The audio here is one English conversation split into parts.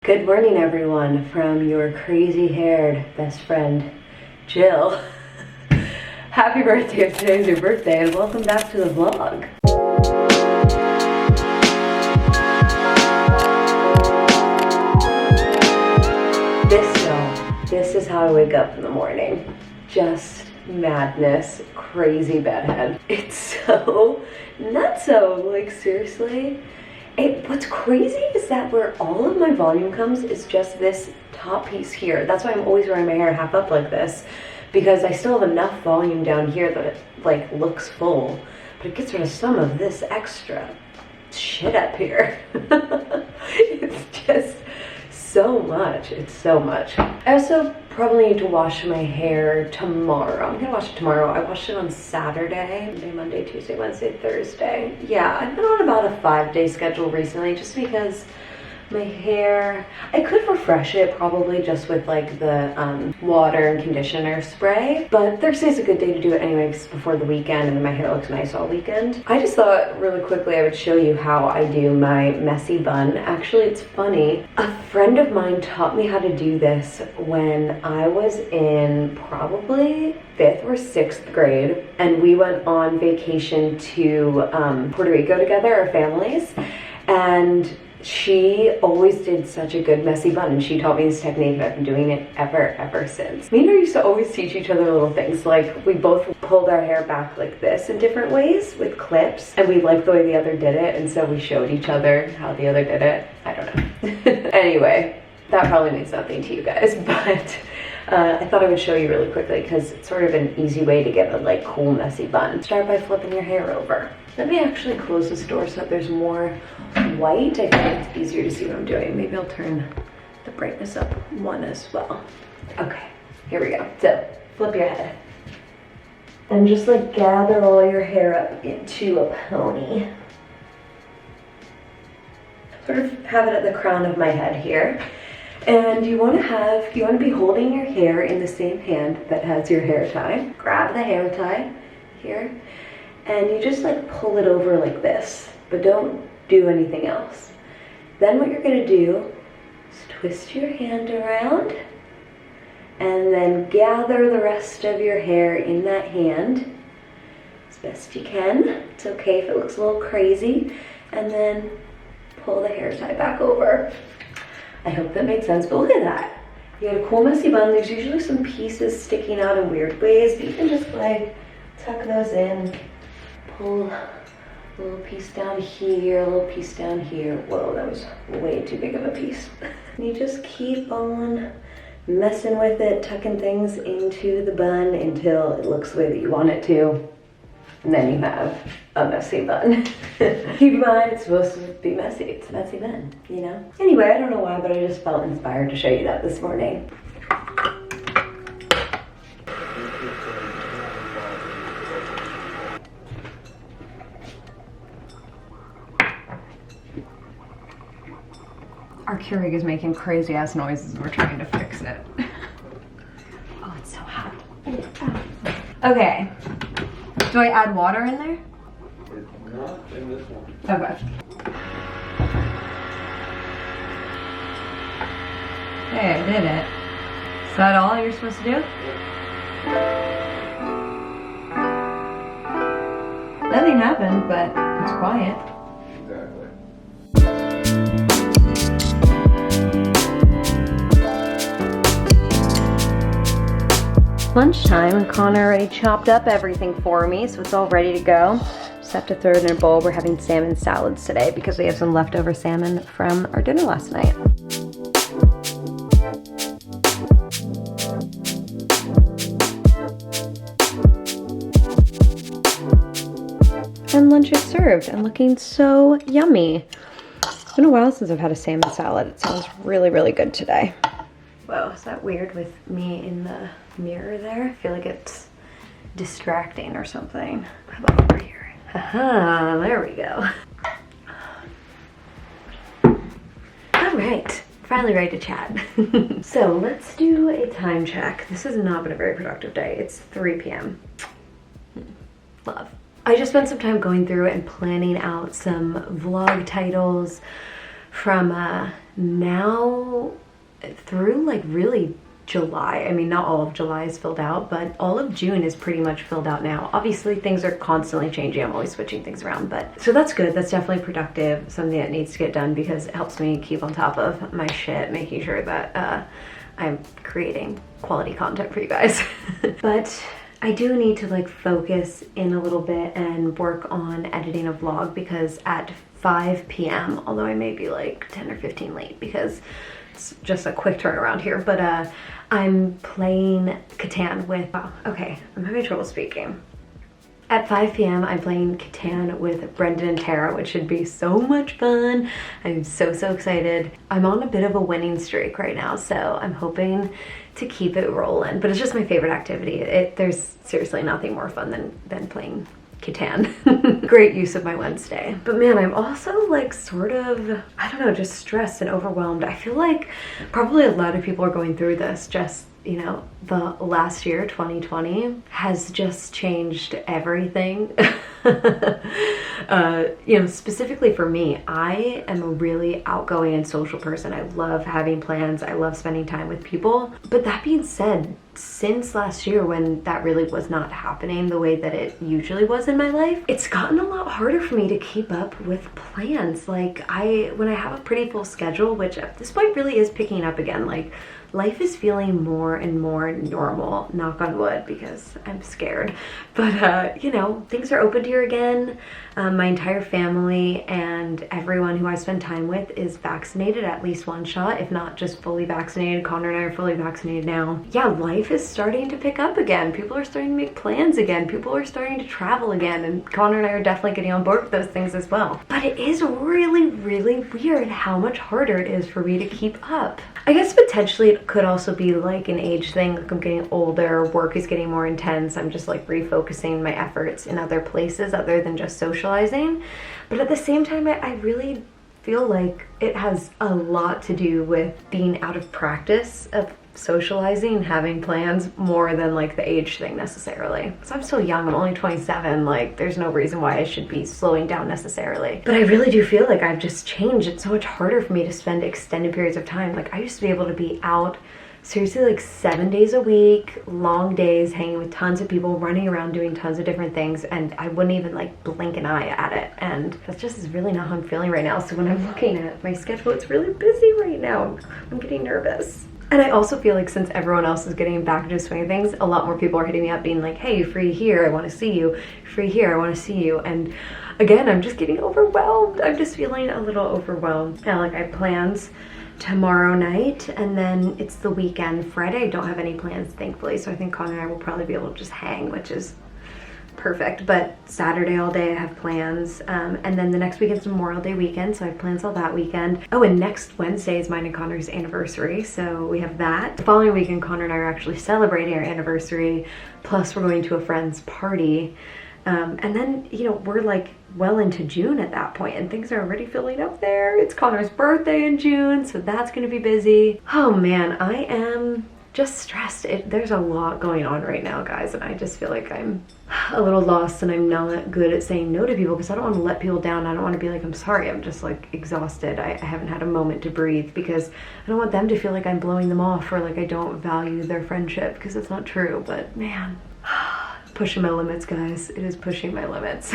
Good morning, everyone, from your crazy-haired best friend, Jill. Happy birthday if today's your birthday, and welcome back to the vlog. This is how I wake up in the morning. Just madness, crazy bedhead. It's so nutso, like seriously. What's crazy is that where all of my volume comes is just this top piece here. That's why I'm always wearing my hair half up like this, because I still have enough volume down here that it like looks full, but it gets rid of some of this extra shit up here. It's just so much. It's so much. I also probably need to wash my hair tomorrow. I'm gonna wash it tomorrow. I washed it on Saturday, Monday, Tuesday, Wednesday, Thursday. Yeah, I've been on about a 5-day schedule recently just because my hair, I could refresh it probably just with like the water and conditioner spray, but Thursday's a good day to do it anyway because before the weekend and then my hair looks nice all weekend. I just thought really quickly I would show you how I do my messy bun. Actually, it's funny. A friend of mine taught me how to do this when I was in probably 5th or 6th grade, and we went on vacation to Puerto Rico together, our families, and she always did such a good messy bun, and she taught me this technique, and I've been doing it ever since. Me and her used to always teach each other little things, like we both pulled our hair back like this in different ways with clips, and we liked the way the other did it, and so we showed each other how the other did it. I don't know. Anyway, that probably means nothing to you guys, but I thought I would show you really quickly because it's sort of an easy way to get a like cool messy bun. Start by flipping your hair over. Let me actually close this door so that there's more white. I think it's easier to see what I'm doing. Maybe I'll turn the brightness up 1 as well. Okay, here we go. So, flip your head. And just like gather all your hair up into a pony. Sort of have it at the crown of my head here. And you want to be holding your hair in the same hand that has your hair tie. Grab the hair tie here. And you just like pull it over like this, but don't do anything else. Then what you're gonna do is twist your hand around and then gather the rest of your hair in that hand as best you can. It's okay if it looks a little crazy. And then pull the hair tie back over. I hope that made sense, but look at that. You got a cool messy bun. There's usually some pieces sticking out in weird ways, but you can just like tuck those in. Pull a little piece down here, a little piece down here. Whoa, that was way too big of a piece. And you just keep on messing with it, tucking things into the bun until it looks the way that you want it to. And then you have a messy bun. Keep in mind, it's supposed to be messy. It's a messy bun, you know? Anyway, I don't know why, but I just felt inspired to show you that this morning. Our Keurig is making crazy ass noises and we're trying to fix it. Oh, it's so hot. Okay. Do I add water in there? Not in this one. Okay. Hey, I did it. Is that all you're supposed to do? Nothing happened, but it's quiet. Exactly. Lunchtime, and Connor already chopped up everything for me, so it's all ready to go. Just have to throw it in a bowl. We're having salmon salads today because we have some leftover salmon from our dinner last night. And lunch is served and looking so yummy. It's been a while since I've had a salmon salad. It sounds really, really good today. Whoa, is that weird with me in the mirror there? I feel like it's distracting or something. How about over here? Haha, there we go. All right, finally ready to chat. So let's do a time check. This has not been a very productive day. It's 3 p.m. Love. I just spent some time going through and planning out some vlog titles from now through like really July. I mean, not all of July is filled out, but all of June is pretty much filled out now. Obviously, things are constantly changing. I'm always switching things around, but so that's good. That's definitely productive, something that needs to get done because it helps me keep on top of my shit, making sure that I'm creating quality content for you guys. But I do need to like focus in a little bit and work on editing a vlog because at 5 p.m., although I may be like 10 or 15 late because it's just a quick turnaround here, but I'm playing Catan with, wow, okay, I'm having trouble speaking. At 5 p.m. I'm playing Catan with Brendan and Tara, which should be so much fun. I'm so excited. I'm on a bit of a winning streak right now, so I'm hoping to keep it rolling, but it's just my favorite activity. There's seriously nothing more fun than playing Catan. Great use of my Wednesday. But man, I'm also like sort of, I don't know, just stressed and overwhelmed. I feel like probably a lot of people are going through this. Just, you know, the last year, 2020, has just changed everything. You know, specifically for me, I am a really outgoing and social person. I love having plans. I love spending time with people. But that being said, since last year when that really was not happening the way that it usually was in my life, it's gotten a lot harder for me to keep up with plans. Like when I have a pretty full schedule, which at this point really is picking up again, like life is feeling more and more normal, knock on wood, because I'm scared. But, you know, things are opened here again. My entire family and everyone who I spend time with is vaccinated, at least one shot, if not just fully vaccinated. Connor and I are fully vaccinated now. Yeah, life is starting to pick up again. People are starting to make plans again. People are starting to travel again. And Connor and I are definitely getting on board with those things as well. But it is really, really weird how much harder it is for me to keep up. I guess potentially it could also be like an age thing. Like I'm getting older, work is getting more intense. I'm just like refocusing my efforts in other places other than just socializing. But at the same time, I really feel like it has a lot to do with being out of practice of socializing, having plans, more than like the age thing necessarily. So I'm still young, I'm only 27, like there's no reason why I should be slowing down necessarily. But I really do feel like I've just changed. It's so much harder for me to spend extended periods of time. Like I used to be able to be out seriously like 7 days a week, long days, hanging with tons of people, running around doing tons of different things, and I wouldn't even like blink an eye at it. And that's just is really not how I'm feeling right now. So when I'm looking at my schedule, it's really busy right now. I'm getting nervous. And I also feel like since everyone else is getting back into the swing of things, a lot more people are hitting me up being like, hey, free here, I want to see you. Free here, I want to see you. And again, I'm just getting overwhelmed. I'm just feeling a little overwhelmed. And like I have plans tomorrow night, and then it's the weekend. Friday, I don't have any plans, thankfully. So I think Connor and I will probably be able to just hang, which is perfect. But Saturday all day I have plans, and then the next weekend's Memorial Day weekend, so I have plans all that weekend. Oh, and next Wednesday is mine and Connor's anniversary, so we have that. The following weekend, Connor and I are actually celebrating our anniversary, plus we're going to a friend's party. And then, you know, we're like well into June at that point, and things are already filling up there. It's Connor's birthday in June, so that's going to be busy. Oh man, I am just stressed. There's a lot going on right now, guys, and I just feel like I'm a little lost, and I'm not good at saying no to people because I don't want to let people down. I don't want to be like, I'm sorry, I'm just like exhausted. I haven't had a moment to breathe, because I don't want them to feel like I'm blowing them off or like I don't value their friendship, because it's not true. But man, pushing my limits, guys. It is pushing my limits.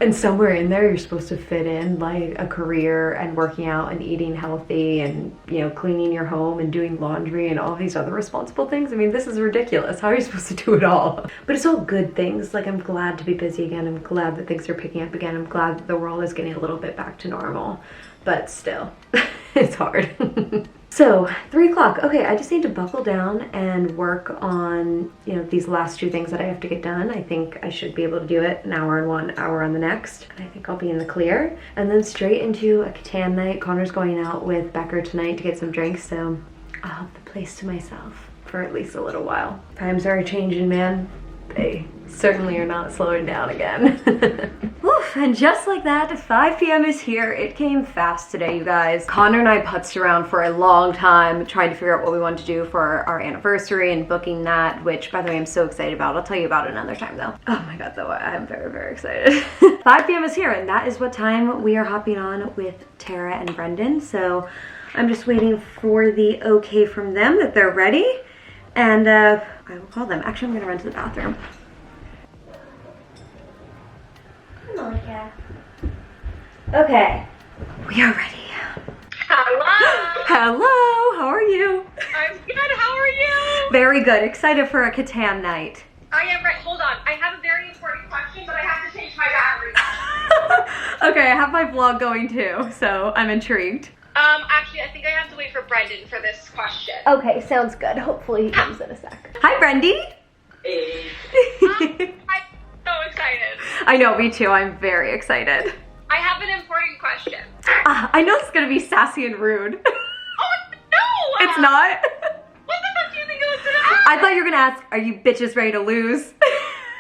And somewhere in there, you're supposed to fit in like a career and working out and eating healthy and, you know, cleaning your home and doing laundry and all these other responsible things. I mean, this is ridiculous. How are you supposed to do it all? But it's all good things. Like, I'm glad to be busy again. I'm glad that things are picking up again. I'm glad that the world is getting a little bit back to normal. But still, it's hard. So 3 o'clock. Okay, I just need to buckle down and work on, you know, these last 2 things that I have to get done. I think I should be able to do it an hour on one, hour on the next. And I think I'll be in the clear. And then straight into a Catan night. Connor's going out with Becker tonight to get some drinks, so I'll have the place to myself for at least a little while. Times are changing, man. They certainly are not slowing down again. Woof. and just like that, 5 p.m. is here. It came fast today, you guys. Connor and I putzed around for a long time, trying to figure out what we wanted to do for our anniversary and booking that, which, by the way, I'm so excited about. I'll tell you about it another time, though. Oh my god, though, I'm very, very excited. 5 p.m. is here, and that is what time we are hopping on with Tara and Brendan. So I'm just waiting for the okay from them that they're ready, and I will call them. Actually, I'm gonna run to the bathroom. Come on, cat. Okay, we are ready. Hello! Hello, how are you? I'm good, how are you? Very good, excited for a Catan night. I am right, hold on. I have a very important question, but I have to change my battery. Okay, I have my vlog going too, so I'm intrigued. Actually, I think I have to wait for Brendan for this question. Okay, sounds good. Hopefully he comes in a sec. Hi, Brendy. Hey. I'm so excited. I know, me too. I'm very excited. I have an important question. I know it's gonna be sassy and rude. Oh, no! It's not? What the fuck do you think it was gonna I thought you were gonna ask, are you bitches ready to lose?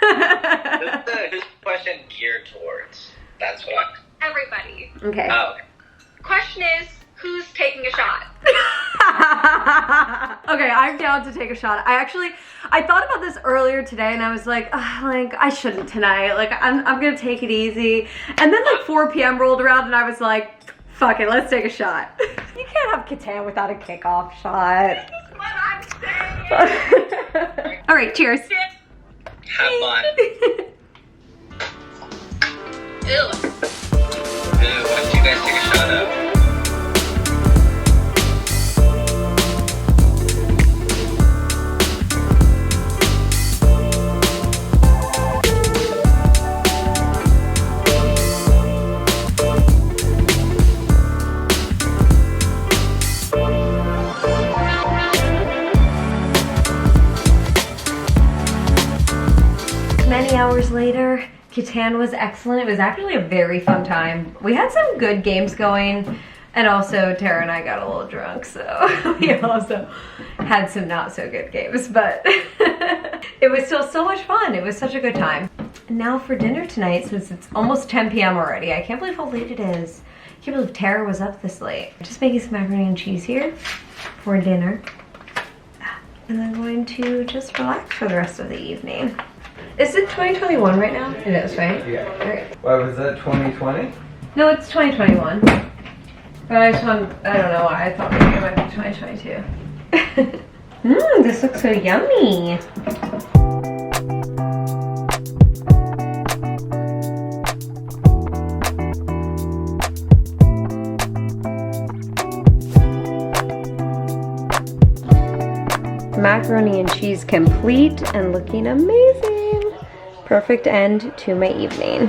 Who's the question geared towards? That's what I'm... Everybody. Okay. Oh, okay. Question is, who's taking a shot? Okay, I'm down to take a shot. I thought about this earlier today and I was like, I shouldn't tonight. Like, I'm gonna take it easy. And then like 4 p.m. rolled around and I was like, fuck it, let's take a shot. You can't have Catan without a kickoff shot. That's what I'm saying. All right, cheers. Have fun. Ew. What did you guys take a shot of? Many hours later, Catan was excellent. It was actually a very fun time. We had some good games going, and also Tara and I got a little drunk, so we also had some not so good games, but it was still so much fun. It was such a good time. And now for dinner tonight, since it's almost 10 p.m. already, I can't believe how late it is. I can't believe Tara was up this late. Just making some macaroni and cheese here for dinner. And I'm going to just relax for the rest of the evening. Is it 2021 right now? It is, right? Yeah. Okay. Why was that 2020? No, it's 2021. But I don't know why I thought maybe it might be 2022. This looks so yummy. Macaroni and cheese complete and looking amazing. Perfect end to my evening.